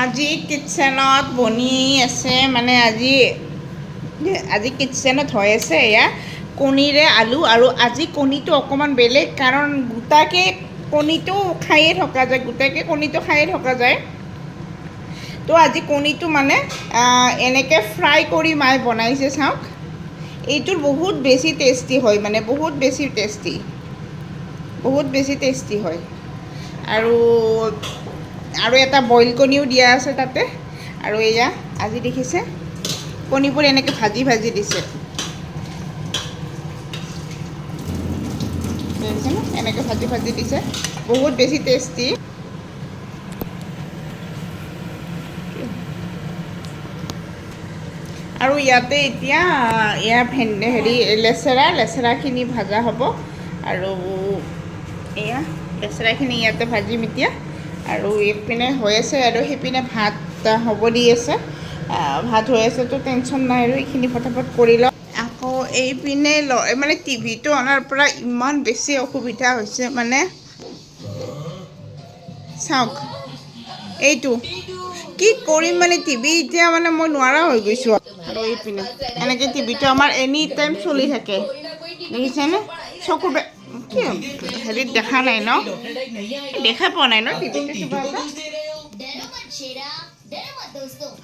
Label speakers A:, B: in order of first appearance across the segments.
A: আজি কিটচেনত বনি আছে মানে আজি কিটচেনত হৈ আছে এয়া কণীৰে আলু আৰু আজি কণীটো অকণমান বেলেগ কাৰণ গোটাকৈ কণীটো খায়ে থকা যায় তো আজি কণীটো মানে এনেকৈ ফ্ৰাই কৰি মায়ে বনাইছে চাওক এইটোৰ বহুত বেছি টেষ্টি হয় মানে বহুত বেছি টেষ্টি হয় আৰু এটা বইল কণীও দিয়া আছে তাতে আৰু এয়া আজি দেখিছে কণীবোৰ এনেকৈ ভাজি দিছে দেখিছেনে এনেকৈ ভাজি দিছে বহুত বেছি টেষ্টি আৰু ইয়াতে এতিয়া লেচেৰাখিনি ভাজা হ'ব আৰু এয়া লেচেৰাখিনি ইয়াতে ভাজিম এতিয়া আৰু এইপিনে হৈ আছে আৰু সেইপিনে ভাত হ'ব দি আছে ভাত হৈ আছে তো টেনশ্যন নাই আৰু এইখিনি ফটাফট কৰি লওঁ আকৌ এইপিনে মানে টিভিটো অনাৰ পৰা ইমান বেছি অসুবিধা হৈছে মানে চাওক এইটো কি কৰিম মানে টিভি এতিয়া মানে মই নোৱাৰা হৈ গৈছোঁ আৰু এইপিনে এনেকৈ টিভিটো আমাৰ এনি টাইম চলি থাকে দেখিছেনে চকু কি হেৰিত দেখা নাই ন দেখা পোৱা নাই ন টিভিটো কিবা এটা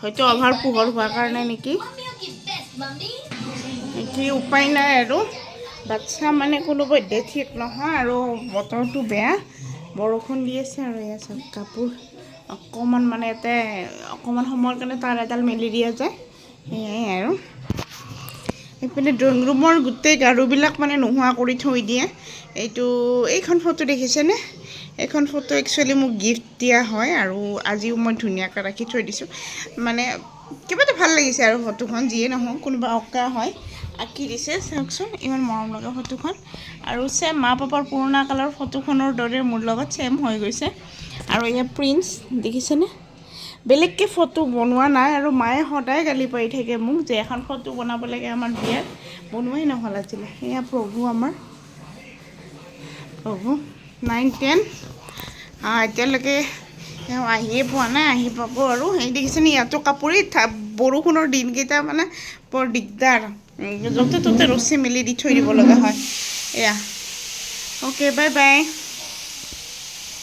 A: হয়তো অভাৰ পোহৰ হোৱাৰ কাৰণে নেকি কি উপায় নাই আৰু বাচ্ছা মানে কোনোপধ্যে ঠিক নহয় আৰু বতৰটো বেয়া বৰষুণ দি আছে আৰু এয়া চাওক কাপোৰ অকণমান মানে ইয়াতে অকণমান সময়ৰ কাৰণে তাৰ এডাল মেলি দিয়া যায় সেয়াই আৰু এইপিনে ড্ৰয়িং ৰুমৰ গোটেই গাৰুবিলাক মানে নোহোৱা কৰি থৈ দিয়ে এইখন ফটো দেখিছেনে এইখন ফটো একচুৱেলি মোক গিফ্ট দিয়া হয় আৰু আজিও মই ধুনীয়াকৈ ৰাখি থৈ দিছোঁ মানে কিবা এটা ভাল লাগিছে আৰু ফটোখন যিয়ে নহওক কোনোবা অঁকা হয় আঁকি দিছে চাওকচোন ইমান মৰম লগা ফটোখন আৰু ছেম মা পাপাৰ পুৰণা কালৰ ফটোখনৰ দৰে মোৰ লগত ছেম হৈ গৈছে আৰু এয়া প্ৰিন্স দেখিছেনে বেলেগকৈ ফটো বনোৱা নাই আৰু মায়ে সদায় গালি পাৰি থাকে মোক যে এখন ফটো বনাব লাগে আমাৰ বিয়াত বনোৱাই নহ'ল আজিলে এয়া প্ৰভু আমাৰ প্ৰভু 9-10 এতিয়ালৈকে তেওঁ আহিয়ে পোৱা নাই আহি পাব আৰু সেই দেখিছেনে ইয়াতো কাপোৰেই বৰষুণৰ দিনকেইটা মানে বৰ দিগদাৰ য'তে ত'তে ৰছী মেলি দি থৈ দিব লগা হয় এয়া অ'কে বাই বাই